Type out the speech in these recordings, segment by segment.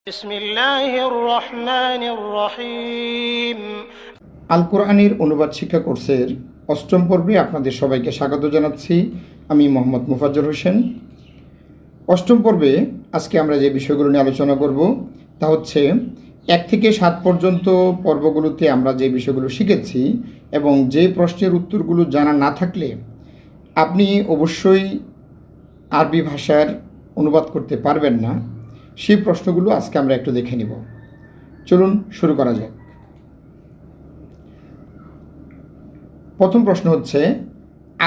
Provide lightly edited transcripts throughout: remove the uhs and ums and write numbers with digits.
বিসমিল্লাহির রহমানির রহিম। আল কোরআনের অনুবাদ শিক্ষা কোর্সের অষ্টম পর্বে আপনাদের সবাইকে স্বাগত জানাচ্ছি। আমি মোহাম্মদ মুফাজ্জল হোসেন। অষ্টম পর্বে আজকে আমরা যে বিষয়গুলো নিয়ে আলোচনা করব তা হচ্ছে 1 থেকে 7 পর্যন্ত পর্বগুলোতে আমরা যে বিষয়গুলো শিখেছি এবং যে প্রশ্নের উত্তরগুলো জানা না থাকলে আপনি অবশ্যই আরবি ভাষার অনুবাদ করতে পারবেন না, সেই প্রশ্নগুলো আজকে আমরা একটু দেখে নিব। চলুন শুরু করা যাক। প্রথম প্রশ্ন হচ্ছে,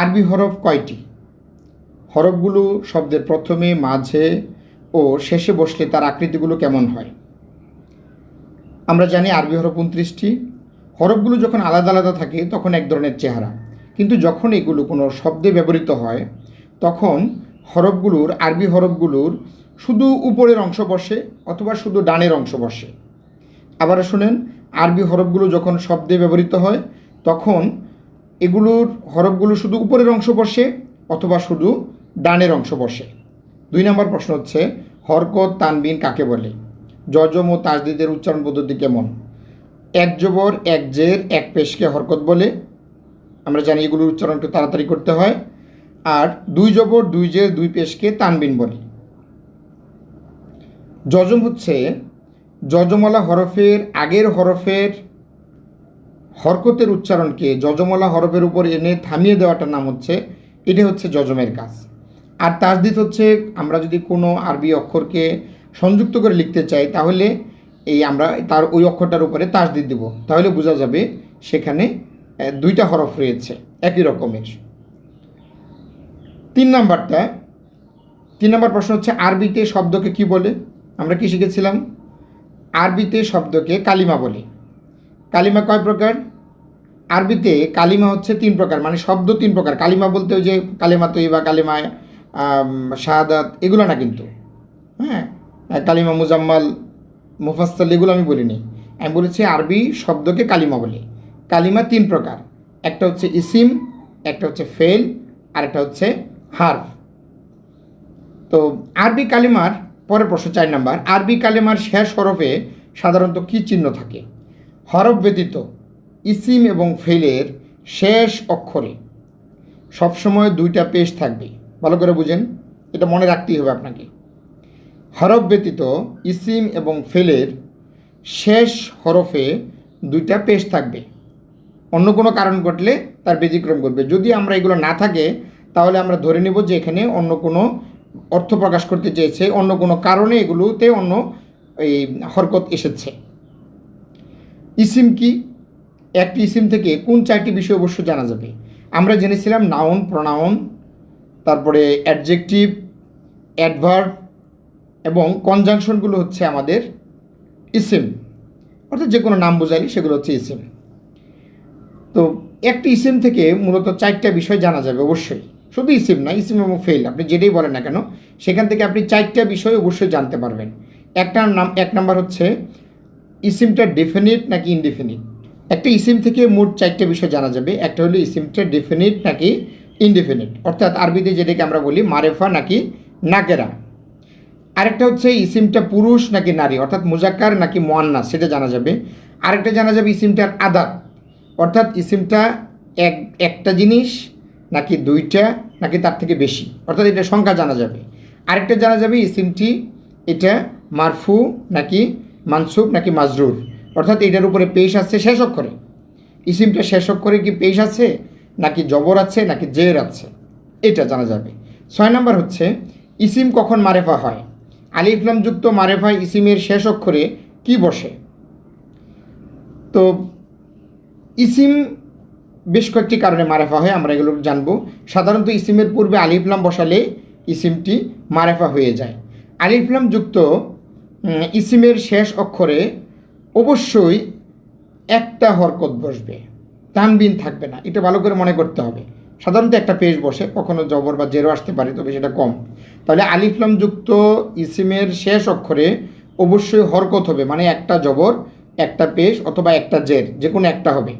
আরবি হরফ কয়টি? হরফগুলো শব্দের প্রথমে, মাঝে ও শেষে বসলে তার আকৃতিগুলো কেমন হয়? আমরা জানি আরবি হরফ 29টি। হরফগুলো যখন আলাদা আলাদা থাকে তখন এক ধরনের চেহারা, কিন্তু যখন এগুলো কোনো শব্দে ব্যবহৃত হয় তখন আরবি হরফগুলোর শুধু উপরের অংশ বসে অথবা শুধু ডানের অংশ বসে। আবার শুনেন, আরবি হরফগুলো যখন শব্দে ব্যবহৃত হয় তখন হরফগুলো শুধু উপরের অংশ বসে অথবা শুধু ডানের অংশ বসে। 2 নম্বর প্রশ্ন হচ্ছে, হরকত তানবিন কাকে বলে? যজম ও তাজদিদের উচ্চারণ পদ্ধতি কেমন? 1 জবর 1 জের 1 পেশকে হরকত বলে। আমরা জানি এগুলোর উচ্চারণ একটু তাড়াতাড়ি করতে হয়। আর 2 জবর 2 জের 2 পেশকে তানবিন বলে। যজম হচ্ছে যজমলা হরফের আগের হরফের হরকতের উচ্চারণকে যজমলা হরফের উপর এনে থামিয়ে দেওয়াটার নাম হচ্ছে, এটা হচ্ছে যজমের কাজ। আর তাজদিদ হচ্ছে আমরা যদি কোনো আরবি অক্ষরকে সংযুক্ত করে লিখতে চাই তাহলে আমরা তার ওই অক্ষরটার উপরে তাজদিদ দেব, তাহলে বোঝা যাবে সেখানে 2টা হরফ রয়েছে একই রকমের। 3 নম্বর প্রশ্ন হচ্ছে, আরবিতে শব্দকে কি বলে? আমরা কি শিখেছিলাম? আরবিতে শব্দকে কালিমা বলে। কালিমা কয় প্রকার? আরবিতে কালিমা হচ্ছে 3 প্রকার, মানে শব্দ 3 প্রকার। কালিমা বলতে ওই যে কালিমা তৈবা, কালিমা শাহাদাত, এগুলো না কিন্তু। হ্যাঁ, কালিমা মুজাম্মাল, মুফাসসাল এগুলো আমি বলিনি। আমি বলেছি আরবি শব্দকে কালিমা বলে। কালিমা 3 প্রকার, একটা হচ্ছে ইসিম, একটা হচ্ছে ফেল, আর একটা হচ্ছে হারফ। তো আরবি কালিমার পরের প্রশ্ন 4 নম্বর, আরবি কালিমার শেষ হরফে সাধারণত কী চিহ্ন থাকে? হরফ ব্যতীত ইসিম এবং ফেলের শেষ অক্ষরে সবসময় 2টা পেশ থাকবে। ভালো করে বুঝেন, এটা মনে রাখতেই হবে আপনাকে। হরফ ব্যতীত ইসিম এবং ফেলের শেষ হরফে 2টা পেশ থাকবে। অন্য কোনো কারণ ঘটলে তার ব্যতিক্রম করবে। যদি আমরা এগুলো না থাকে তাহলে আমরা ধরে নেব যে এখানে অন্য কোনো অর্থ প্রকাশ করতে চেয়েছে, অন্য কোনো কারণে এগুলোতে অন্য এই হরকত এসেছে। ইসিম কি? একটি ইসিম থেকে কোন 4টি বিষয় অবশ্য জানা যাবে? আমরা জেনেছিলাম নাউন, প্রোনাউন, তারপরে অ্যাডজেক্টিভ, অ্যাডভার্ব এবং কনজাংশনগুলো হচ্ছে আমাদের ইসিম, অর্থাৎ যে কোনো নাম বোঝাইলে সেগুলো হচ্ছে ইসিম। তো একটি ইসিম থেকে মূলত 4টা বিষয় জানা যাবে অবশ্যই। শুধু ইসিম না, ইসিম এবং ফেল আপনি যেটাই বলেন না কেন সেখান থেকে আপনি 4টা বিষয় অবশ্যই জানতে পারবেন। 1 নাম্বার হচ্ছে ইসিমটা ডেফিনিট নাকি ইনডেফিনিট। একটা ইসিম থেকে মোট 4টা বিষয় জানা যাবে। একটা হলো ইসিমটা ডেফিনিট নাকি ইনডেফিনিট, অর্থাৎ আরবিতে যেটাকে আমরা বলি মারেফা নাকি নাকেরা। আরেকটা হচ্ছে ইসিমটা পুরুষ নাকি নারী, অর্থাৎ মুজাক্কার নাকি মুয়ান্নাস, সেটা জানা যাবে। আরেকটা জানা যাবে ইসিমটার আদাত, অর্থাৎ ইসিমটা একটা জিনিস নাকি 2টা নাকি তার থেকে বেশি, অর্থাৎ এটা সংখ্যা জানা যাবে। আরেকটা জানা যাবে ইসিমটি এটা মারফু নাকি মানসুব নাকি মাজরুর, অর্থাৎ এটার উপরে পেশ আছে শেষ অক্ষরে। ইসিমটা শেষ অক্ষরে কি পেশ আছে নাকি জবর আছে নাকি জের আছে, এটা জানা যাবে। 6 নম্বর হচ্ছে ইসিম কখন মারেফা হয়? আলিফ লাম যুক্ত মারেফা ইসিমের শেষ অক্ষরে কি বসে? তো ইসিম বেশ কয়েকটি কারণে মারেফা হয়, আমরা এগুলো জানবো। সাধারণত ইসিমের পূর্বে আলিফ লাম বসালে ইসিমটি মারেফা হয়ে যায়। আলিফ লাম যুক্ত ইসিমের শেষ অক্ষরে অবশ্যই একটা হরকত বসবে, তানবিন থাকবে না, এটা ভালো করে মনে করতে হবে। সাধারণত একটা পেশ বসে, কখনো জবর বা জেরো আসতে পারে, তবে সেটা কম। তাহলে আলিফ লাম যুক্ত ইসিমের শেষ অক্ষরে অবশ্যই হরকত হবে, মানে একটা জবর, একটা পেশ অথবা একটা জের, যে কোনো একটা হবে,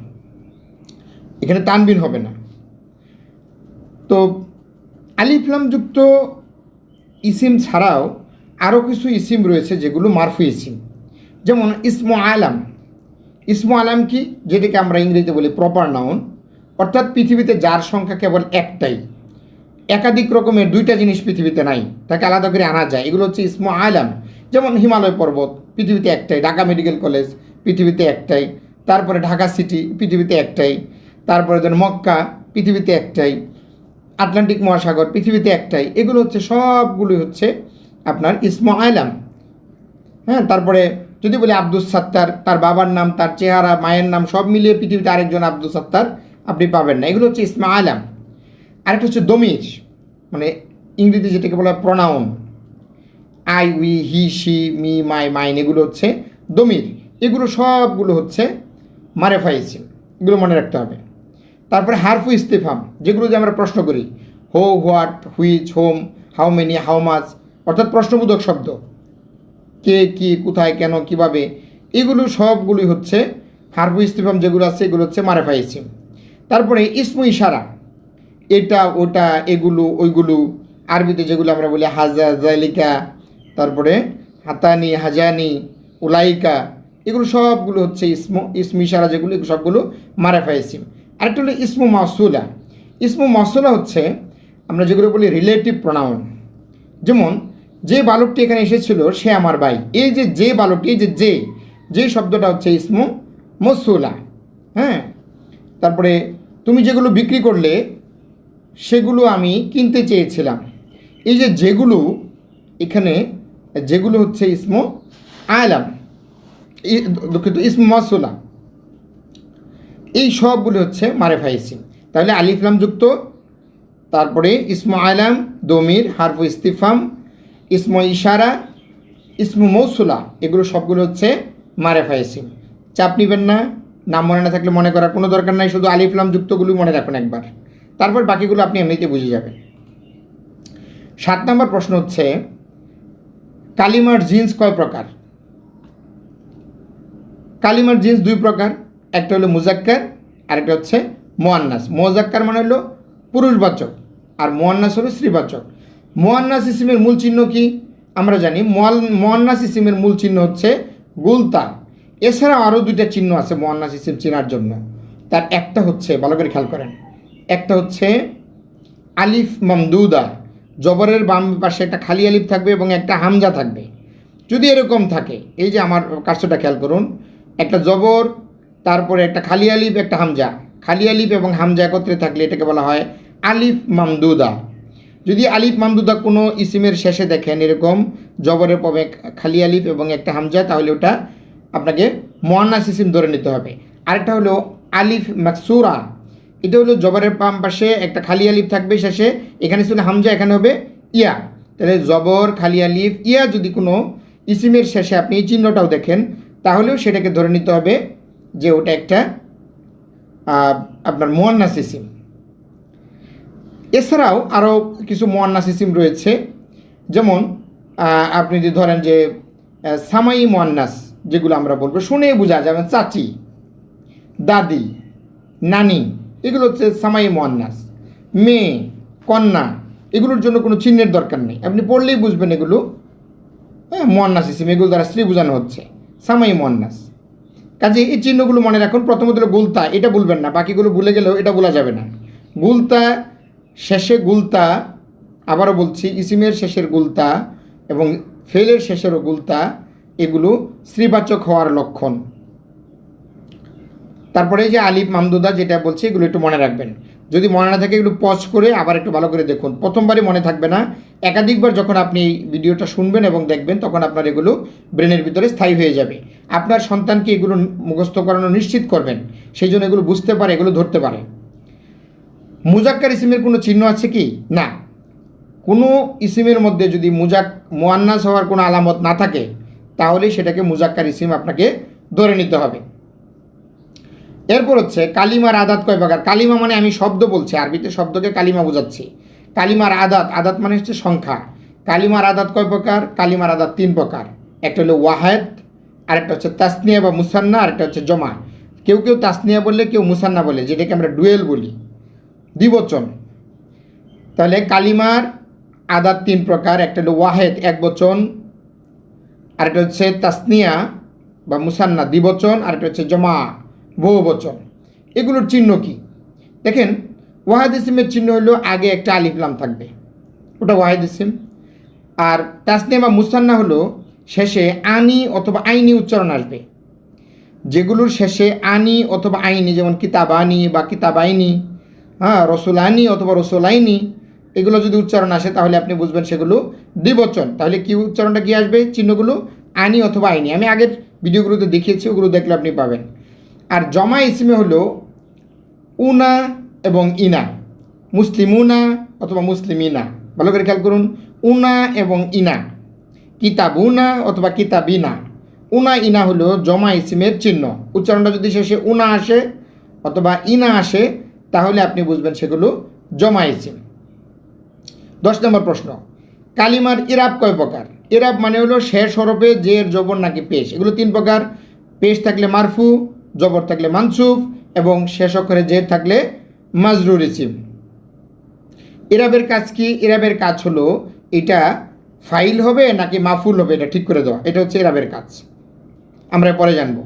এখানে তানবিন হবে না। তো আলিফ লাম যুক্ত ইসিম ছাড়াও আরও কিছু ইসিম রয়েছে যেগুলো মারফু ইসিম, যেমন ইসমু আলাম। ইসমু আলাম কি, যেটাকে আমরা ইংরেজিতে বলি প্রপার নাউন, অর্থাৎ পৃথিবীতে যার সংখ্যা কেবল একটাই, একাধিক রকমের দুইটা জিনিস পৃথিবীতে নাই, তাকে আলাদা করে আনা যায়, এগুলো হচ্ছে ইসমু আলাম। যেমন হিমালয় পর্বত পৃথিবীতে একটাই, ঢাকা মেডিকেল কলেজ পৃথিবীতে একটাই, তারপরে ঢাকা সিটি পৃথিবীতে একটাই, তারপরে যেন মক্কা পৃথিবীতে একটাই, আটলান্টিক মহাসাগর পৃথিবীতে একটাই, এগুলো হচ্ছে সবগুলোই হচ্ছে আপনার ইসমু আলাম। হ্যাঁ, তারপরে যদি বলি আব্দুস সাত্তার, তার বাবার নাম, তার চেহারা, মায়ের নাম সব মিলিয়ে পৃথিবীতে আরেকজন আব্দুস সাত্তার আপনি পাবেন না, এগুলো হচ্ছে ইসমু আলাম। আরেকটা হচ্ছে দমির, মানে ইংরেজি যেটাকে বলা হয় pronoun, I, we, he, she, me, my, mine, এগুলো হচ্ছে দমির। এগুলো সবগুলো হচ্ছে মারেফা ইসিম, এগুলো মনে রাখতে হবে। তারপরে হারফু ইস্তিফহাম, যেগুলো যে আমরা প্রশ্ন করি, হো, what, which, home, how many, how much, অর্থাৎ প্রশ্নবোধক শব্দ, কে, কি, কোথায়, কেন, কিভাবে, এগুলো সবগুলোই হচ্ছে হারফু ইস্তিফহাম যেগুলো আছে, এগুলো হচ্ছে মারেফা ইসিম। তারপরে ইসমু ইশারা, এটা ওটা এগুলো ওইগুলো, আরবিতে যেগুলো আমরা বলি হাজা, জালিকা, তারপরে হাতানি, হাজানি, উলাইকা, এগুলো সবগুলো হচ্ছে ইসমু ইশারা যেগুলো, এগুলো সবগুলো মারেফা ইসিম। আরেকটা হলো ইসমু মাসুলা। ইসমু মাসুলা হচ্ছে আমরা যেগুলো বলি রিলেটিভ প্রোনাউন, যেমন যে বালকটি এখানে এসেছিল সে আমার ভাই, এই যে বালকটি, এই যে শব্দটা হচ্ছে ইসমু মসুলা। হ্যাঁ, তারপরে তুমি যেগুলো বিক্রি করলে সেগুলো আমি কিনতে চেয়েছিলাম, এই যেগুলো এখানে, যেগুলো হচ্ছে ইসমু আলাম, দুঃখিত ইসমু মসুলা, এই সবগুলো হচ্ছে মারেফা ইসিম। তাহলে আলিফ লাম যুক্ত, তারপরে ইসমু আলাম, দমির, হারফু ইস্তিফহাম, ইসমু ইশারা, ইসমু মৌসুলা, এগুলো সবগুলো হচ্ছে মারেফা ইসিম। চাপ নেবেন না, নাম মনে না থাকলে মনে করার কোনো দরকার নাই, শুধু আলিফ লাম যুক্তগুলো মনে রাখুন একবার, তারপর বাকিগুলো আপনি এমনিতে বুঝে যাবেন। 7 নম্বর প্রশ্ন হচ্ছে কালিমার জিন্স কয় প্রকার? কালিমার জিন্স 2 প্রকার, একটা হলো মুজাক্কার, আরেকটা হচ্ছে মুয়ান্নাস। মুজাক্কার মানে হলো পুরুষবাচক, আর মুয়ান্নাস হলো স্ত্রীবাচক। মুয়ান্নাস ইসিমের মূল চিহ্ন কি আমরা জানি, মুয়ান্নাস ইসিমের মূল চিহ্ন হচ্ছে গুলতা। এছাড়াও আরও 2টা চিহ্ন আছে মুয়ান্নাস ইসিম চেনার জন্য, তার একটা হচ্ছে, ভালো করে খেয়াল করেন, একটা হচ্ছে আলিফ মামদুদা, জবরের বাম পাশে একটা খালি আলিফ থাকবে এবং একটা হামজা থাকবে। যদি এরকম থাকে, এই যে আমার কাজটা খেয়াল করুন, একটা জবর, তারপরে একটা খালি আলিফ, একটা হামজা, খালি আলিফ এবং হামজা একত্রে থাকলে এটাকে বলা হয় আলিফ মামদুদা। যদি আলিফ মামদুদা কোনো ইসিমের শেষে দেখেন এরকম জবরের পরে খালি আলিফ এবং একটা হামজা, তাহলে ওটা আপনাকে মুয়ান্নাস ইসিম ধরে নিতে হবে। আরেকটা হলো আলিফ মাকসুরা, এটা হলো জবরের বাম পাশে একটা খালি আলিফ থাকবে শেষে, এখানে ছিল হামজা, এখানে হবে ইয়া। তাহলে জবর, খালি আলিফ, ইয়া যদি কোনো ইসিমের শেষে আপনি এই চিহ্নটাও দেখেন, তাহলেও সেটাকে ধরে নিতে হবে যে ওটা একটা আপনার মুয়ান্নাস ইসিম। এছাড়াও আরও কিছু মুয়ান্নাস ইসিম রয়েছে, যেমন আপনি যদি ধরেন যে সামাই মুয়ান্নাস, যেগুলো আমরা বলবো শুনে বোঝা যাবে, চাচি, দাদি, নানি, এগুলো হচ্ছে সামাই মুয়ান্নাস। মেয়ে, কন্যা, এগুলোর জন্য কোনো চিহ্নের দরকার নেই, আপনি পড়লেই বুঝবেন এগুলো মুয়ান্নাস ইসিম, এগুলো দ্বারা স্ত্রী বোঝানো হচ্ছে, সামাই মুয়ান্নাস। কাজে এই চিহ্নগুলো মনে রাখুন। প্রথমত হলো গুলতা, এটা ভুলবেন না, বাকিগুলো ভুলে গেলেও এটা ভোলা যাবে না। গুলতা, শেষে গুলতা, আবারও বলছি ইসিমের শেষের গুলতা এবং ফেলের শেষেরও গুলতা, এগুলো স্ত্রীবাচক হওয়ার লক্ষণ। তারপরে যে আলিফ মামদুদা যেটা বলছি, এগুলো একটু মনে রাখবেন। যদি মনে না থাকে এগুলো পজ করে আবার একটু ভালো করে দেখুন, প্রথমবারই মনে থাকবে না, একাধিকবার যখন আপনি এই ভিডিওটা শুনবেন এবং দেখবেন তখন আপনার এগুলো ব্রেনের ভিতরে স্থায়ী হয়ে যাবে। আপনার সন্তানকে এগুলো মুখস্থ করানো নিশ্চিত করবেন, সেই জন্য এগুলো বুঝতে পারে, এগুলো ধরতে পারে। মুজাক্কার ইসিমের কোনো চিহ্ন আছে কি? না। কোনো ইসিমের মধ্যে যদি মুয়ান্নাস হওয়ার কোনো আলামত না থাকে, তাহলে সেটাকে মুজাক্কার ইসিম আপনাকে ধরে নিতে হবে। এরপর হচ্ছে কালিমার আদাত কয় প্রকার? কালিমা মানে আমি শব্দ বলছি, আরবিতে শব্দকে কালিমা বোঝাচ্ছি। কালিমার আদাত, আদাত মানে হচ্ছে সংখ্যা। কালিমার আদাত কয় প্রকার? কালিমার আদাত 3 প্রকার। একটা হলো ওয়াহেদ, আরেকটা হচ্ছে তাসনিয়া বা মুসান্না, আরেকটা হচ্ছে জমা। কেউ কেউ তাসনিয়া বললে, কেউ মুসান্না বলে, যেটাকে আমরা ডুয়েল বলি, দ্বিবচন। তাহলে কালিমার আদাত 3 প্রকার। একটা হলো ওয়াহেদ, 1 বচন, আরেকটা হচ্ছে তাসনিয়া বা মুসান্না দ্বিবচন, আরেকটা হচ্ছে জমা বহুবচন। এগুলোর চিহ্ন কি? দেখেন, ওয়াহিদ ইসিমের চিহ্ন হলো আগে একটা আলিফ লাম থাকবে, ওটা ওয়াহিদ ইসিম। আর তাসনিয়া বা মুসান্না হলো শেষে আনি অথবা আইনি উচ্চারণ আসবে। যেগুলোর শেষে আনি অথবা আইনি, যেমন কিতাবানি বা কিতাবাইনি, রসুলানি অথবা রসুলাইনি, এগুলো যদি উচ্চারণ আসে তাহলে আপনি বুঝবেন সেগুলো দ্বিবচন। তাহলে কি উচ্চারণটা কি আসবে? চিহ্নগুলো আনি অথবা আইনি। আমি আগের ভিডিওগুলোতে দেখিয়েছি, ওগুলো দেখলে আপনি পাবেন। আর জমা ইসমে হলো উনা এবং ইনা, মুসলিমুনা অথবা মুসলিমিনা। ভালো করে খেয়াল করুন, উনা এবং ইনা, কিতাবুনা অথবা কিতাবিনা। উনা ইনা হলো জমা ইসিমের চিহ্ন। উচ্চারণটা যদি শেষে উনা আসে অথবা ইনা আসে তাহলে আপনি বুঝবেন সেগুলো জমা ইসিম। 10 নম্বর প্রশ্ন, কালিমার ইরাব কয় প্রকার? ইরাব মানে হলো শেষ হরফে জের, জবর নাকি পেশ। এগুলো 3 প্রকার। পেশ থাকলে মারফু, জবর থাকলে মানসুফ এবং শেষ অক্ষরে জের থাকলে মাজরুর ইসিম। ইরাবের কাজ কি? ইরাবের কাজ হলো এটা ফাইল হবে নাকি মাফুল হবে এটা ঠিক করে দেওয়া, এটা হচ্ছে ইরাবের কাজ। আমরা পরে জানবো।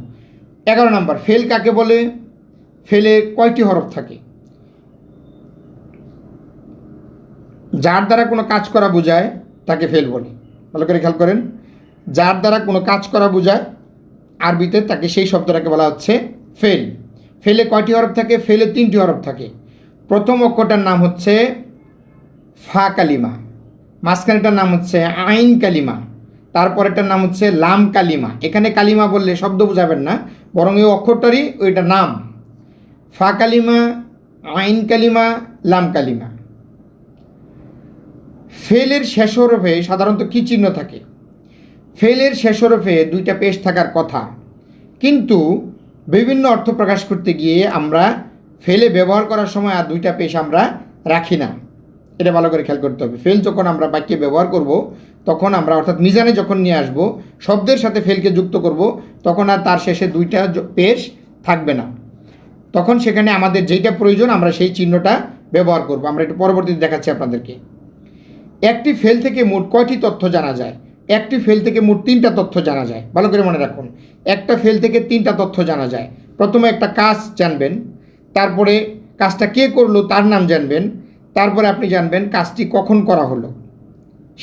11 নম্বর, ফেল কাকে বলে? ফেলে কয়টি হরফ থাকে? যার দ্বারা কোনো কাজ করা বোঝায় তাকে ফেল বলে। ভালো করে খেয়াল করেন, যার দ্বারা কোনো কাজ করা বোঝায় আরবিতে তাকে সেই শব্দটাকে বলা হচ্ছে ফেল। ফেলে কয়টি হরফ থাকে? ফেলে 3টি হরফ থাকে। প্রথম অক্ষরটার নাম হচ্ছে ফা কালিমা, মাঝখানেটার নাম হচ্ছে আইন কালিমা, তারপরেরটার নাম হচ্ছে লাম কালিমা। এখানে কালিমা বললে শব্দ বোঝাবেন না, বরং এই অক্ষরটারই ওইটা নাম। ফা কালিমা, আইন কালিমা, লাম কালিমা। ফেলের শেষ হরফে সাধারণত কী চিহ্ন থাকে? ফেলের শেষ হরফে 2টা পেশ থাকার কথা, কিন্তু বিভিন্ন অর্থ প্রকাশ করতে গিয়ে আমরা ফেলে ব্যবহার করার সময় আর 2টা পেশ আমরা রাখি না। এটা ভালো করে খেয়াল করতে হবে। ফেল যখন আমরা বাক্যে ব্যবহার করব তখন আমরা, অর্থাৎ মিজানে যখন নিয়ে আসব, শব্দের সাথে ফেলকে যুক্ত করব, তখন আর তার শেষে 2টা পেশ থাকবে না। তখন সেখানে আমাদের যেইটা প্রয়োজন আমরা সেই চিহ্নটা ব্যবহার করব। আমরা একটু পরবর্তীতে দেখাচ্ছি আপনাদেরকে। একটি ফেল থেকে মোট কয়টি তথ্য জানা যায়? একটি ফেল থেকে মোট 3টা তথ্য জানা যায়। ভালো করে মনে রাখুন, একটা ফেল থেকে 3টা তথ্য জানা যায়। প্রথমে একটা কাজ জানবেন, তারপরে কাজটা কে করলো তার নাম জানবেন, তারপরে আপনি জানবেন কাজটি কখন করা হলো,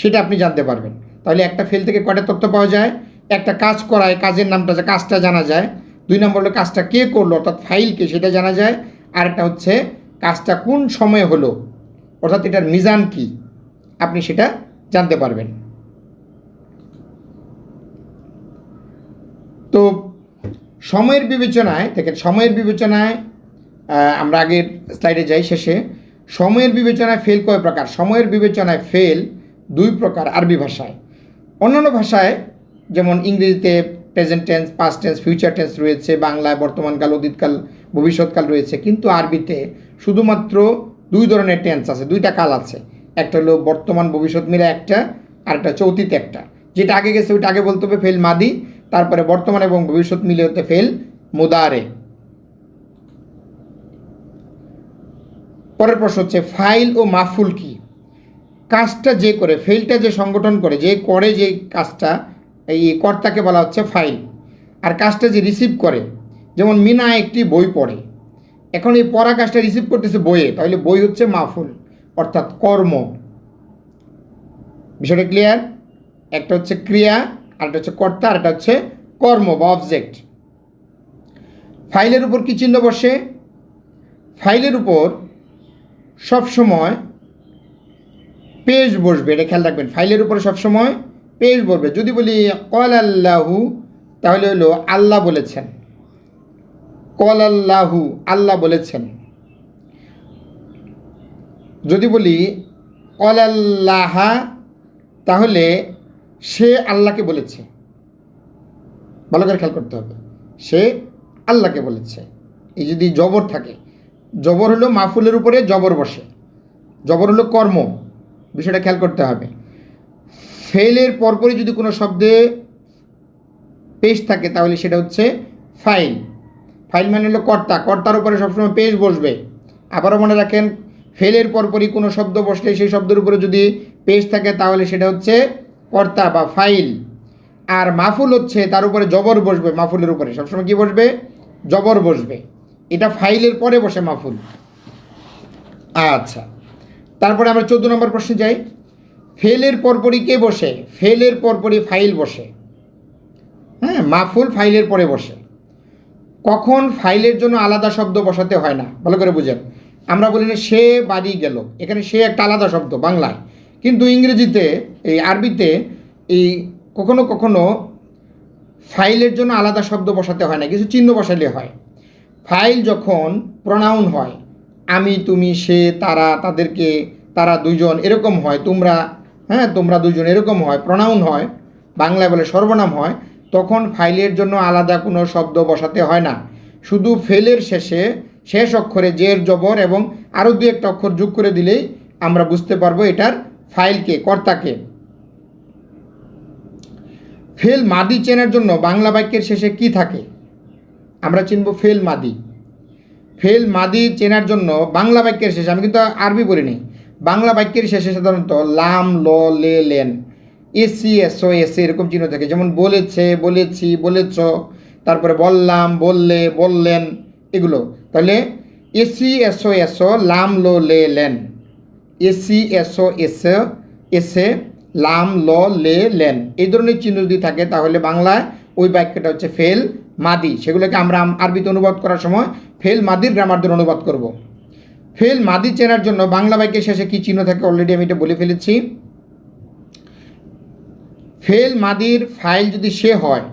সেটা আপনি জানতে পারবেন। তাহলে একটা ফেল থেকে কয়টা তথ্য পাওয়া যায়? একটা কাজ করায় কাজের নামটা, কাজটা জানা যায়। 2 নম্বর হলো কাজটা কে করলো, অর্থাৎ ফাইলকে, সেটা জানা যায়। আর একটা হচ্ছে কাজটা কোন সময়ে হলো, অর্থাৎ এটার মিজান কি, আপনি সেটা জানতে পারবেন। তো সময়ের বিবেচনায়, দেখেন সময়ের বিবেচনায় আমরা আগের স্লাইডে যাই, শেষে সময়ের বিবেচনায় ফেল কয় প্রকার? সময়ের বিবেচনায় ফেল 2 প্রকার আরবি ভাষায়। অন্যান্য ভাষায় যেমন ইংরেজিতে present tense, past tense, future tense রয়েছে, বাংলায় বর্তমানকাল, অতীতকাল, ভবিষ্যৎকাল রয়েছে, কিন্তু আরবিতে শুধুমাত্র 2 ধরনের টেন্স আছে, 2টা কাল আছে। একটা হলো বর্তমান ভবিষ্যৎ মিলে একটা, আর একটা হচ্ছে অতীত একটা। যেটা আগে গেছে ওইটা আগে বলতে হবে ফেল মাদি, তারপরে বর্তমান এবং ভবিষ্যৎ মিলে হতে ফেল মুদারে। পরের প্রশ্ন হচ্ছে ফাইল ও মাফুল কি? কাজটা যে করে, ফেলটা যে সংগঠন করে, যে করে যে কাজটা, এই কর্তাকে বলা হচ্ছে ফাইল। আর কাজটা যে রিসিভ করে, যেমন মিনা একটি বই পড়ে, এখন এই পড়া কাজটা রিসিভ করতেছে বইয়ে, তাহলে বই হচ্ছে মাফুল, অর্থাৎ কর্ম। বিষয়টা ক্লিয়ার? একটা হচ্ছে ক্রিয়া, আরেকটা হচ্ছে কর্তা, আরেকটা হচ্ছে কর্ম বা অবজেক্ট। ফাইলের উপর কী চিহ্ন বসে? ফাইলের উপর সবসময় পেশ বসবে, এটা খেয়াল রাখবেন। ফাইলের উপরে সবসময় পেশ বসবে। যদি বলি কল আল্লাহু, তাহলে হলো আল্লাহ বলেছেন। কল আল্লাহু, আল্লাহ বলেছেন। যদি বলি কল আল্লাহা, তাহলে সে আল্লাহকে বলেছে। ভালো করে খেয়াল করতে হবে, সে আল্লাহকে বলেছে। এই যদি জবর থাকে, জবর হলো মাফুলের উপরে জবর বসে, জবর হলো কর্ম, বিষয়টা খেয়াল করতে হবে। ফেলের পরপরই যদি কোনো শব্দে পেশ থাকে তাহলে সেটা হচ্ছে ফাইল। ফাইল মানে হলো কর্তা, কর্তার উপরে সবসময় পেশ বসবে। আবারও মনে রাখেন, ফেলের পরপরই কোনো শব্দ বসলে সেই শব্দের উপরে যদি পেশ থাকে তাহলে সেটা হচ্ছে কর্তা বা ফাইল। আর মাফুল হচ্ছে তার উপরে জবর বসবে, মাফুলের উপরে সবসময় কি বসবে? জবর বসবে। এটা ফাইলের পরে বসে মাফুল। আচ্ছা, তারপরে আমরা 14 নম্বর প্রশ্নে যাই। ফেলের পরপরই কে বসে? ফেলের পরপরই ফাইল বসে। হ্যাঁ, মাফুল ফাইলের পরে বসে। কখন ফাইলের জন্য আলাদা শব্দ বসাতে হয় না? ভালো করে বুঝেন। আমরা বলি না সে বাড়ি গেল, এখানে সে একটা আলাদা শব্দ বাংলায়, কিন্তু ইংরেজিতে, এই আরবিতে এই কখনো কখনো ফাইলের জন্য আলাদা শব্দ বসাতে হয় না, কিছু চিহ্ন বসালে হয়। ফাইল যখন প্রনাউন হয়, আমি, তুমি, সে, তারা, তাদেরকে, তারা দুজন এরকম হয়, তোমরা, হ্যাঁ তোমরা দুজন এরকম হয়, প্রনাউন হয়, বাংলায় বলে সর্বনাম হয়, তখন ফাইলের জন্য আলাদা কোনো শব্দ বসাতে হয় না। শুধু ফেলের শেষে শেষ অক্ষরে জের, জবর এবং আরও দু একটা অক্ষর যোগ করে দিলেই আমরা বুঝতে পারবো এটার ফাইলকে, কর্তাকে। ফেল মাদি চেনার জন্য বাংলা বাক্যের শেষে কি থাকে? আমরা চিনব ফেল মাদি। ফেল মাদি চেনার জন্য বাংলা বাক্যের শেষে, আমি কিন্তু আরবি বলিনি, বাংলা বাক্যের শেষে সাধারণত লাম, ল, লে, লেন, এসি, এসও, এসে এরকম চিহ্ন থাকে। যেমন বলেছে, বলেছি, বলেছ, তারপরে বললাম, বললে, বললেন, এগুলো। তাহলে এসি, এসও, এসো, লাম, ল, লে, লেন, এসি, এসও, এসে, এসে, লাম, ল, লে, লেন, এই ধরনের চিহ্ন যদি থাকে তাহলে বাংলায় ওই বাক্যটা হচ্ছে ফেল মাদি। সেগুলোকে আমরা আরবিতে অনুবাদ করার সময় ফেল মাদির গ্রামার দিয়ে অনুবাদ করব। ফেল মাদি চেনার জন্য বাংলা বাক্যের শেষে কী চিহ্ন থাকে? অলরেডি আমি এটা বলে ফেলেছি। ফেল মাদির ফাইল যদি সে হয়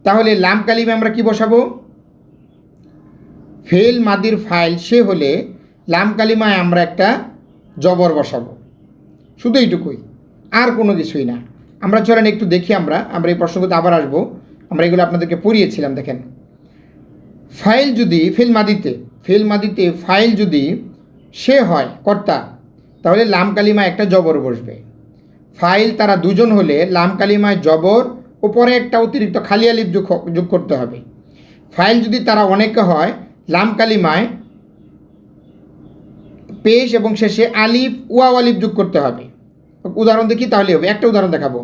তাহলে লাম কালিমে আমরা কি বসাবো? ফেল মাদির ফাইল সে হলে লাম কালিমায় আমরা একটা জবর বসাবো, শুধু এইটুকুই, আর কোনো কিছুই না। আমরা চলেন একটু দেখি, আমরা এই প্রশ্নগুলোতে আবার আসবো। আমরা এগুলো আপনাদেরকে পড়িয়েছিলাম। দেখেন, ফাইল যদি ফেল মাদিতে ফাইল যদি সে হয় কর্তা, তাহলে লাম কালিমায় একটা জবর বসবে। ফাইল তারা দুজন হলে লাম কালিমায় জবর ও পরে একটা অতিরিক্ত খালি আলিফ যোগ করতে হবে। ফাইল যদি তারা অনেকে হয়, লাম কালিমায় পেশ এবং শেষে আলিফ, ওয়াও আলিফ যোগ করতে হবে। উদাহরণ দেখি তাহলে হবে। একটা উদাহরণ দেখাবো।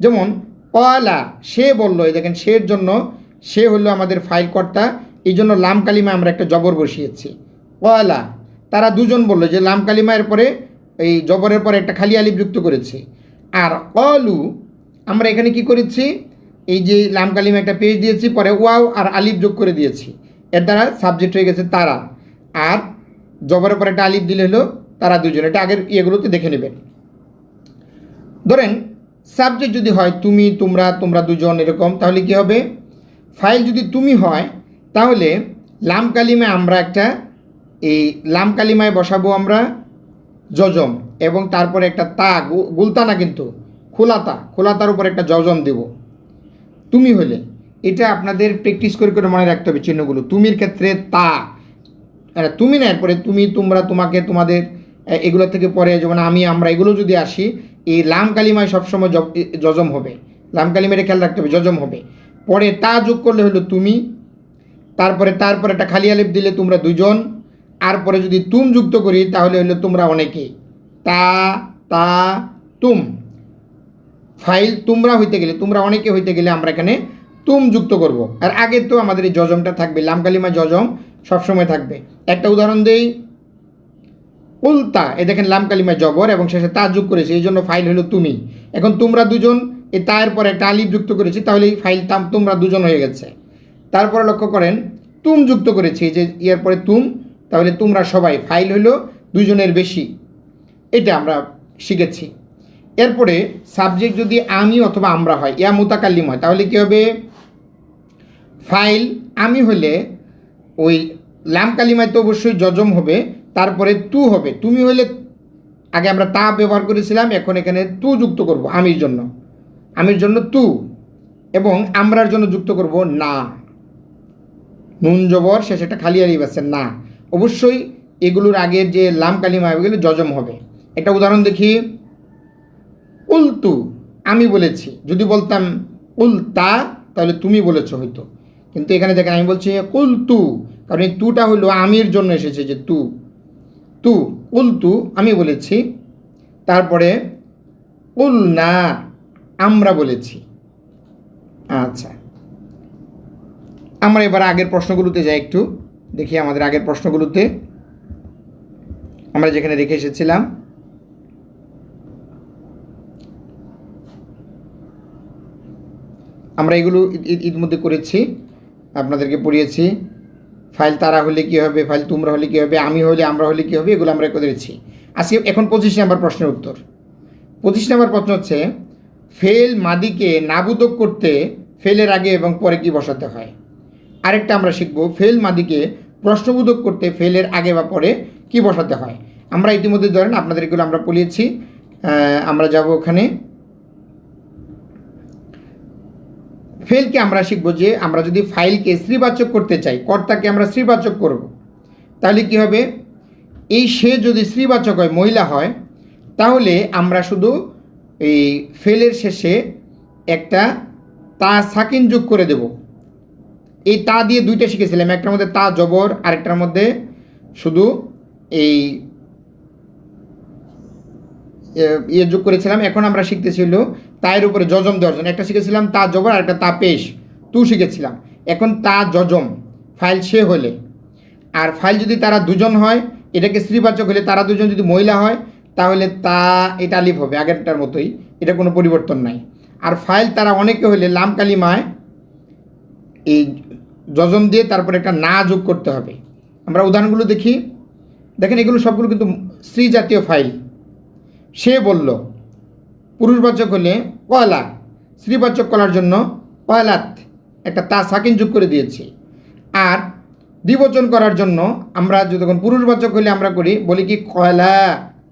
যেমন কলা, সে বললো, এই দেখেন সের জন্য, সে হলো আমাদের ফাইল কর্তা, এই জন্য লাম কালিমায় আমরা একটা জবর বসিয়েছি। কলা, তারা দুজন বললো, যে লাম কালিমায়ের পরে এই জবরের পরে একটা খালি আলিফ যুক্ত করেছি। আর কলু, আমরা এখানে কি করেছি? এই যে লাম কালিমা একটা পেশ দিয়েছি, পরে ওয়াও আর আলিফ যোগ করে দিয়েছি, এর দ্বারা সাবজেক্ট হয়ে গেছে তারা। আর জবরের পরে একটা আলিফ দিলে হলো তারা দুজন। এটা আগের ইয়েগুলোতে দেখে নেবেন। ধরেন সাবজেক্ট যদি হয় তুমি, তোমরা, তোমরা দুজন এরকম, তাহলে কি হবে? ফাইল যদি তুমি হয় তাহলে লাম কালিমায় আমরা একটা, এই লাম কালিমায় বসাবো আমরা জজম, এবং তারপরে একটা তা, গুলতা না কিন্তু খোলাতার উপর একটা জজম দেব তুমি হলে। এটা আপনাদের প্র্যাকটিস করে করে মনে রাখতে হবে চিহ্নগুলো। তুমির ক্ষেত্রে তা, তুমি না, এরপরে তুমি, তোমরা, তোমাকে, তোমাদের, এগুলো থেকে পরে যেমন আমি, আমরা, এগুলো যদি আসি, এই লাম কালিমায় সবসময় জজম হবে। লাম কালিমাটা খেয়াল রাখতে হবে, জজম হবে। পরে তা যোগ করলে হলো তুমি, তারপরে একটা খালি আলিফ দিলে তোমরা দুজন, আর পরে যদি তুম যুক্ত করি তাহলে হলো তোমরা অনেকেই। তা তুম, ফাইল তোমরা হইতে গেলে, তোমরা অনেকে হইতে গেলে আমরা এখানে তুম যুক্ত করব। আর আগে তো আমাদের এই জজমটা থাকবে, লাম কালিমা জজম সবসময় থাকবে। একটা উদাহরণ দেই, উল্তা, এ দেখেন লাম কালিমায় জবর এবং শেষে তা যোগ করেছি, এই জন্য ফাইল হলো তুমি। এখন তোমরা দুজন, এই তায়ের পরে একটা আলিফ যুক্ত করেছি, তাহলে এই ফাইল তোমরা দুজন হয়ে গেছে। তারপরে লক্ষ্য করেন তুম যুক্ত করেছি, যে ইয়ার পরে তুম, তাহলে তোমরা সবাই, ফাইল হলো দুজনের বেশি। এটা আমরা শিখেছি। এরপরে সাবজেক্ট যদি আমি অথবা আমরা হয়, ইয়া মুতাকাল্লিম হয়, তাহলে কী হবে? ফাইল আমি হলে ওই লাম কালিমায় তো অবশ্যই জজম হবে, তারপরে তু হবে। তুমি হলে আগে আমরা তা ব্যবহার করেছিলাম, এখন এখানে তু যুক্ত করব আমির জন্য তু, এবং আমরার জন্য যুক্ত করব না, নুন জবর শেষে একটা খালি আলিফ আছে না। অবশ্যই এগুলোর আগের যে লাম কালিমা এগুলো জজম হবে। একটা উদাহরণ দেখি, উলতু, আমি বলেছি। যদি বলতাম উলতা তাহলে তুমি বলেছো হয়তো, কিন্তু এখানে দেখেন আমি বলছি উলতু, কারণ এই তুটা হলো আমির জন্য এসেছে, যে তু উলতু, আমি বলেছি। তারপরে উল না, আমরা বলেছি। আচ্ছা, আমরা এবার আগের প্রশ্নগুলোতে যাই, একটু দেখি আমাদের আগের প্রশ্নগুলোতে আমরা যেখানে রেখে এসেছিলাম। আমরা এগুলো ইতিমধ্যে করেছি, আপনাদেরকে পড়িয়েছি। ফাইল তারা হলে কী হবে, ফাইল তোমরা হলে কী হবে, আমি হলে আমরা হলে কী হবে, এগুলো আমরা করেছি। আজকে এখন 25 নম্বর প্রশ্নের উত্তর। 25 নম্বর প্রশ্ন হচ্ছে, ফেল মাদিকে নাবুদক করতে ফেলের আগে এবং পরে কি বসাতে হয়। আরেকটা আমরা শিখব, ফেল মাদিকে প্রশ্নবোধক করতে ফেলের আগে বা পরে কি বসাতে হয়। আমরা ইতিমধ্যে ধরেন আপনাদের এগুলো আমরা পড়িয়েছি। আমরা যাব ওখানে, ফেলকে আমরা শিখব যে আমরা যদি ফাইলকে স্ত্রীবাচক করতে চাই, কর্তাকে আমরা স্ত্রীবাচক করব, তাহলে কি হবে, এই সে যদি স্ত্রীবাচক হয়, মহিলা হয়, তাহলে আমরা শুধু এই ফেলের শেষে একটা তা সাকিন যোগ করে দেব। এই তা দিয়ে দুইটা শিখেছিলাম, একটার মধ্যে তা জবর, আরেকটার মধ্যে শুধু এই ইয়ে যোগ করেছিলাম। এখন আমরা শিখতেছিল তায়ের উপরে জজম দেওয়ার জন্য, একটা শিখেছিলাম তা জবর, আরেকটা তা পেশ তু শিখেছিলাম। এখন তা জজম ফাইল সে হলে, আর ফাইল যদি তারা দুজন হয়, এটাকে স্ত্রীবাচক হলে, তারা দুজন যদি মহিলা হয়, তাহলে তা এটা আলিফ হবে আগেরটার মতোই, এটা কোনো পরিবর্তন নাই। আর ফাইল তারা অনেকে হলে লাম কালিমায় এই জজম দিয়ে তারপরে একটা না যোগ করতে হবে। আমরা উদাহরণগুলো দেখি, দেখেন এগুলো সবগুলো কিন্তু স্ত্রী জাতীয় ফাইল। সে বলল, পুরুষবাচক হলে কয়লা, স্ত্রীবাচক করার জন্য কয়লাত একটা তা সাকিন যোগ করে দিয়েছি। আর দ্বিবচন করার জন্য আমরা যখন পুরুষবাচক হলে আমরা করি, বলি কি কয়লা,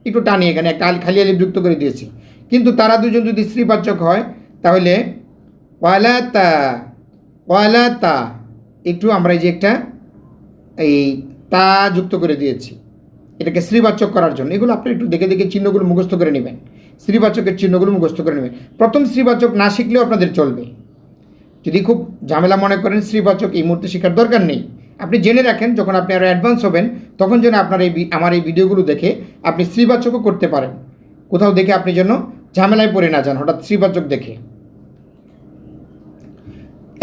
একটু টানি এখানে একটা খালি আলিফ যুক্ত করে দিয়েছি। কিন্তু তারা দুজন যদি স্ত্রীবাচক হয়, তাহলে কয়লাতা, কয়লাতা একটু আমরা এই যে একটা এই তা যুক্ত করে দিয়েছি, এটাকে স্ত্রীবাচক করার জন্য। এগুলো আপনি একটু দেখে দেখে চিহ্নগুলো মুখস্থ করে নেবেন, স্ত্রীবাচকের চিহ্নগুলো মুখস্থ করে নেবেন। প্রথম স্ত্রীবাচক না শিখলেও আপনাদের চলবে। যদি খুব ঝামেলা মনে করেন স্ত্রীবাচক এই মুহূর্তে শেখার দরকার নেই, আপনি জেনে রাখেন, যখন আপনি আরও অ্যাডভান্স হবেন তখন যেন আপনার আমার এই ভিডিওগুলো দেখে আপনি স্ত্রীবাচকও করতে পারেন। কোথাও দেখে আপনি যেন ঝামেলায় পড়ে না যান হঠাৎ স্ত্রীবাচক দেখে।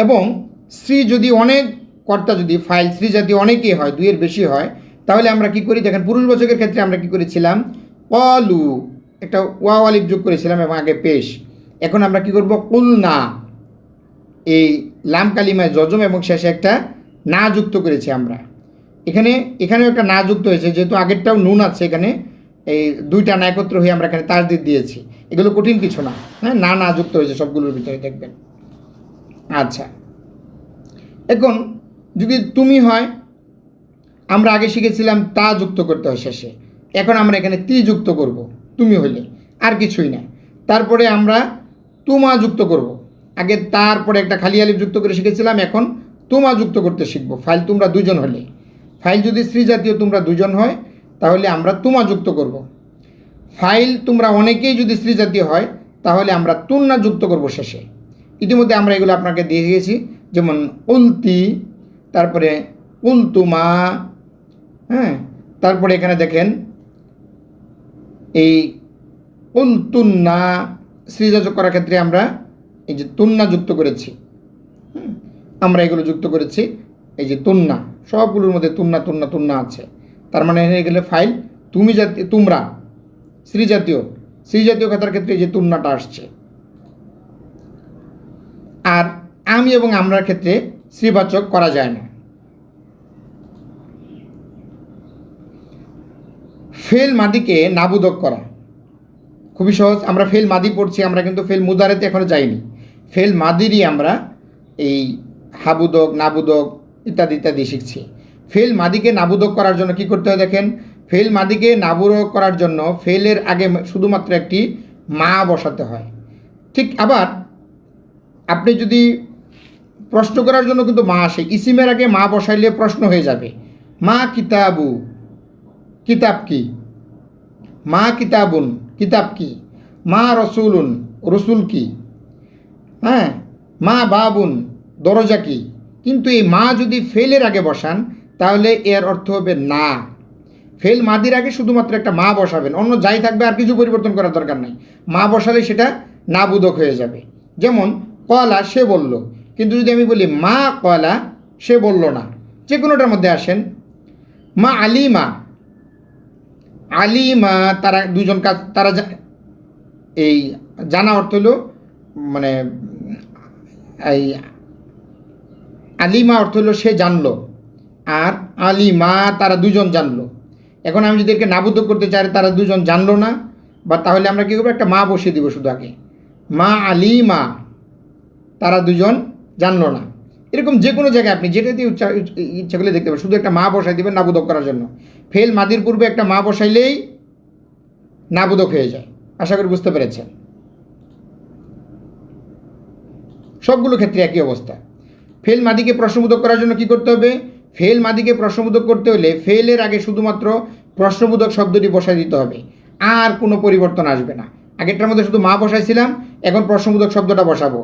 এবং স্ত্রী যদি অনেক কর্তা, যদি ফাইল স্ত্রী জাতীয় অনেকেই হয়, দুইয়ের বেশি হয়, তাহলে আমরা কি করি দেখেন, পুরুষবাচকের ক্ষেত্রে আমরা কি করেছিলাম, কলু একটা ওয়াও আলিফ যোগ করেছিলাম এবং আগে পেশ। এখন আমরা কি করব, কুলনা, এই লাম কালিমায় জজম এবং শেষে একটা না যুক্ত করেছি আমরা। এখানেও একটা না যুক্ত হয়েছে, যেহেতু আগেরটাও নুন আছে, এখানে এই দুইটা না একত্র হয়ে আমরা এখানে তাসদিদ দিয়েছি। এগুলো কঠিন কিছু না, হ্যাঁ, না যুক্ত হয়েছে সবগুলোর ভিতরে, দেখবেন। আচ্ছা, এখন যদি তুমি হয়, আমরা আগে শিখেছিলাম তা যুক্ত করতে হয় শেষে, এখন আমরা এখানে তি যুক্ত করব তুমি হলে, আর কিছুই না। তারপরে আমরা তুমা যুক্ত করব, আগে তারপরে একটা খালি আলিফ যুক্ত করে শিখেছিলাম, এখন তুমা যুক্ত করতে শিখব। ফাইল তোমরা দুজন হলে, ফাইল যদি স্ত্রী জাতীয় তোমরা দুজন হয়, তাহলে আমরা তুমা যুক্ত করব। ফাইল তোমরা অনেকেই যদি স্ত্রী জাতীয় হয়, তাহলে আমরা তুন্না যুক্ত করব শেষে। ইতিমধ্যে আমরা এগুলো আপনাকে দিয়ে দিয়েছি, যেমন উলতি, তারপরে উলতুমা, হ্যাঁ, তারপরে এখানে দেখেন এই উলতুন্না, স্ত্রীবাচক করার ক্ষেত্রে আমরা এই যে তুন্না যুক্ত করেছি, আমরা এগুলো যুক্ত করেছি, এই যে তুন্না, সবগুলোর মধ্যে তুন্না তুন্না তুন্না আছে। তার মানে হয়ে গেলে ফাইল তুমি জাতীয়, তোমরা স্ত্রী জাতীয় কথার ক্ষেত্রে এই যে তুন্নাটা আসছে। আর আমি এবং আমরার ক্ষেত্রে স্ত্রীবাচক করা যায় না। ফেল মাদিকে নাবুদক করা খুবই সহজ। আমরা ফেল মাদি পড়ছি, আমরা কিন্তু ফেল মুদারেতে এখনো যাইনি। ফেল মাদিরই আমরা এই হাবুদক, নাবুদক ইত্যাদি ইত্যাদি শিখছি। ফেল মাদিকে নাবুদক করার জন্য কি করতে হয় দেখেন, ফেল মাদিকে নাবুদক করার জন্য ফেলের আগে শুধুমাত্র একটি মা বসাতে হয়। ঠিক আবার আপনি যদি প্রশ্ন করার জন্য কিন্তু মা আসে, ইসিমের আগে মা বসাইলে প্রশ্ন হয়ে যাবে। মা কিতাবু, কিতাব কি, মা কিতাবুন, কিতাব কি, মা রসুলুন, রসুল কি, হ্যাঁ, মা বাবুন, দরজা কি। কিন্তু এই মা যদি ফেলের আগে বসান, তাহলে এর অর্থ হবে না। ফেল মাদির আগে শুধুমাত্র একটা মা বসাবেন, অন্য যাই থাকবে আর কিছু পরিবর্তন করার দরকার নাই। মা বসালে সেটা নাবুদক হয়ে যাবে। যেমন কলা সে বলল, কিন্তু যদি আমি বলি মা কলা সে বলল না, যে কোনোটার মধ্যে আসেন। মা আলিমা, আলিমা তারা দুজন কাজ, তারা এই জানা অর্থ হলো মানে এই আলিমা অর্থ হলো সে জানলো, আর আলিমা তারা দুজন জানলো। এখন আমি যদি একে নাবুদ করতে চাই তারা দুজন জানলো না, বা তাহলে আমরা কী করবো, একটা মা বসিয়ে দিব শুধু আগে, মা আলিমা তারা দুজন জানলো না। এরকম যে কোনো জায়গায় আপনি যেটা দিয়ে ইচ্ছা করলে দেখতে পাবেন, শুধু একটা মা বসাই দেবেন নাবুদক করার জন্য। ফেল মাদির পূর্বে একটা মা বসাইলেই নাবুদক হয়ে যায়। আশা করি বুঝতে পেরেছেন। সবগুলো ক্ষেত্রে একই অবস্থা। ফেল মাদিকে প্রশ্নবোধক করার জন্য কি করতে হবে, ফেল মাদিকে প্রশ্নবোধক করতে হলে ফেলের আগে শুধুমাত্র প্রশ্নবোধক শব্দটি বসাই দিতে হবে, আর কোনো পরিবর্তন আসবে না। আগেরটার মধ্যে শুধু মা বসাইছিলাম, এখন প্রশ্নবোধক শব্দটা বসাবো।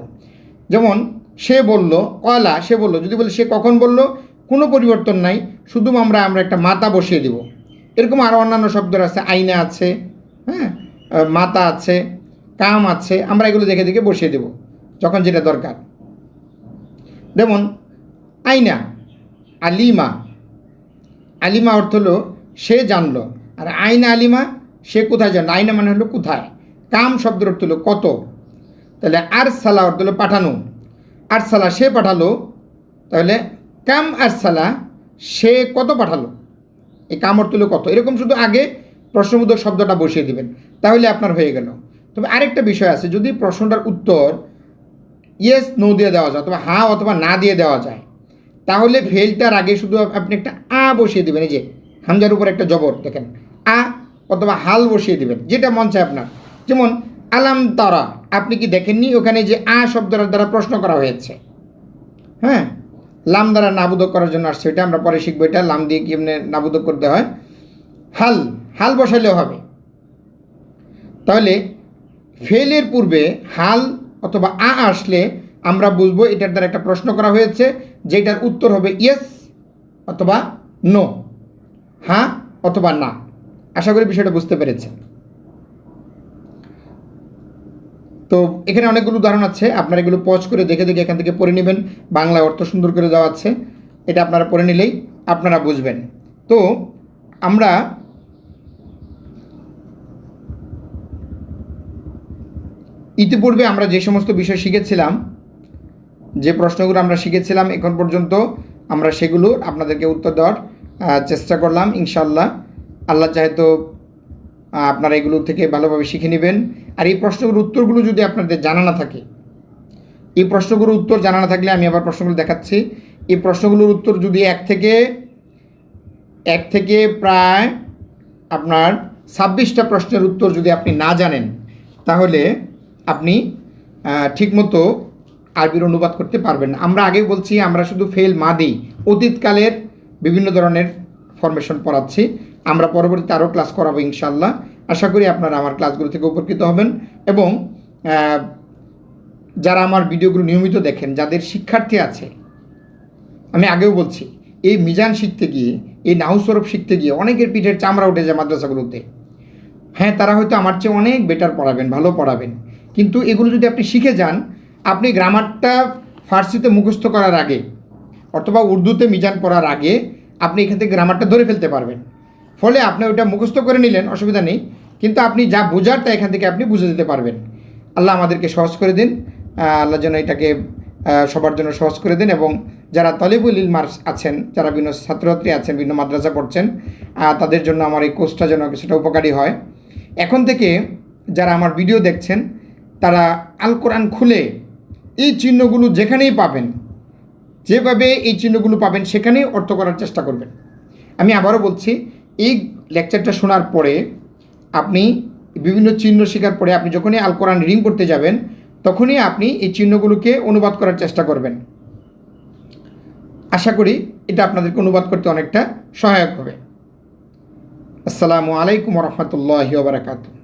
যেমন সে বলল, কলা সে বলল, যদি বলি সে কখন বলল, কোনো পরিবর্তন নাই, শুধু আমরা একটা মাতা বসিয়ে দিব। এরকম আরও অন্যান্য শব্দ আছে, আইনা আছে, হ্যাঁ, মাতা আছে, কাম আছে, আমরা এগুলো দেখে দেখে বসিয়ে দেব যখন যেটা দরকার। যেমন আইনা, আলিমা, আলিমা অর্থ হলো সে জানলো, আর আইনা আলিমা সে কোথায় জানলো। আইনা মানে হলো কোথায়, কাম শব্দের অর্থ হলো কত। তাহলে আরসালা অর্থ হলো পাঠানো, আরসালা সে পাঠালো, তাহলে কাম আরসালা সে কত পাঠালো, এই কাম অর্থ হলো কত। এরকম শুধু আগে প্রশ্নবোধক শব্দটা বসিয়ে দিবেন, তাহলে আপনার হয়ে গেল। তবে আরেকটা বিষয় আছে, যদি প্রশ্নটার উত্তর ইয়েস নো দিয়ে দেওয়া যায়, অথবা হ্যাঁ অথবা না দিয়ে দেওয়া যায়, তাহলে ফেলটার আগে শুধু আপনি একটা আ বসিয়ে দেবেন। এই যে হামজার উপর একটা জবর দেখেন, আ অথবা হাল বসিয়ে দেবেন, যেটা মন চায় আপনার। যেমন আলাম তারা, আপনি কি দেখেননি, ওখানে যে আ শব্দটার দ্বারা প্রশ্ন করা হয়েছে, হ্যাঁ, লাম দ্বারা নাবুদক করার জন্য আসছে, এটা আমরা পরে শিখবো, এটা লাম দিয়ে কি এমনি নাবুদক করতে হয়। হাল, হাল বসাইলেও হবে। তাহলে ফেলের পূর্বে হাল অথবা আ আসলে আমরা বুঝবো এটার দ্বারা একটা প্রশ্ন করা হয়েছে, যেটার উত্তর হবে ইয়েস অথবা নো, হ্যাঁ অথবা না। আশা করি বিষয়টা বুঝতে পেরেছেন। তো এখানে অনেকগুলো উদাহরণ আছে, আপনারা এগুলো পজ করে দেখে দেখে এখান থেকে পড়ে নেবেন। বাংলা অর্থ সুন্দর করে দেওয়া আছে, এটা আপনারা পড়ে নিলেই আপনারা বুঝবেন। তো আমরা ইতিপূর্বে আমরা যে সমস্ত বিষয় শিখেছিলাম, যে প্রশ্নগুলো আমরা শিখেছিলাম এখন পর্যন্ত, আমরা সেগুলো আপনাদেরকে উত্তর দেওয়ার চেষ্টা করলাম। ইনশাআল্লাহ আল্লাহ চাহে তো আপনারা এগুলো থেকে ভালোভাবে শিখে নেবেন। আর এই প্রশ্নগুলোর উত্তরগুলো যদি আপনাদের জানা না থাকে, এই প্রশ্নগুলোর উত্তর জানা না থাকলে আমি আবার প্রশ্নগুলো দেখাচ্ছি। এই প্রশ্নগুলোর উত্তর যদি এক থেকে প্রায় আপনার 26টা প্রশ্নের উত্তর যদি আপনি না জানেন, তাহলে আপনি ঠিকমতো আরবির অনুবাদ করতে পারবেন না। আমরা আগেই বলছি, আমরা শুধু ফেল মাদি অতীতকালের বিভিন্ন ধরনের ফরমেশন পড়াচ্ছি। আমরা পরবর্তীতে আরও ক্লাস করাবো ইনশাআল্লাহ। আশা করি আপনারা আমার ক্লাসগুলো থেকে উপকৃত হবেন, এবং যারা আমার ভিডিওগুলো নিয়মিত দেখেন, যাদের শিক্ষার্থী আছে, আমি আগেও বলছি, এই মিজান শিখতে গিয়ে, এই নাহুসরফ শিখতে গিয়ে অনেকের পিঠের চামড়া উঠে যায় মাদ্রাসাগুলোতে। হ্যাঁ, তারা হয়তো আমার চেয়ে অনেক বেটার পড়াবেন, ভালো পড়াবেন, কিন্তু এগুলো যদি আপনি শিখে যান, আপনি গ্রামারটা ফার্সিতে মুখস্থ করার আগে অথবা উর্দুতে মিজান পড়ার আগে আপনি এখান থেকে গ্রামারটা ধরে ফেলতে পারবেন। ফলে আপনি ওইটা মুখস্থ করে নিলেন, অসুবিধা নেই, কিন্তু আপনি যা বোঝার তা এখান থেকে আপনি বুঝে দিতে পারবেন। আল্লাহ আমাদেরকে সহজ করে দিন, আল্লাহ যেন এটাকে সবার জন্য সহজ করে দেন। এবং যারা তলিবুল ইলম আছেন, যারা বিভিন্ন ছাত্রছাত্রী আছেন, বিভিন্ন মাদ্রাসা পড়ছেন, তাদের জন্য আমার এই কোর্সটা যেন কিছুটা উপকারী হয়। এখন থেকে যারা আমার ভিডিও দেখছেন, তারা আল কোরআন খুলে এই চিহ্নগুলো যেখানেই পাবেন, যেভাবে এই চিহ্নগুলো পাবেন সেখানেই অর্থ করার চেষ্টা করবেন। আমি আবারও বলছি, এই লেকচারটা শোনার পরে আপনি বিভিন্ন চিহ্ন শেখার পরে আপনি যখনই আল কোরআন রিডিং করতে যাবেন, তখনই আপনি এই চিহ্নগুলোকে অনুবাদ করার চেষ্টা করবেন। আশা করি এটা আপনাদেরকে অনুবাদ করতে অনেকটা সহায়ক হবে। আসসালামু আলাইকুম ওয়া রাহমাতুল্লাহি ওয়া বারাকাতুহু।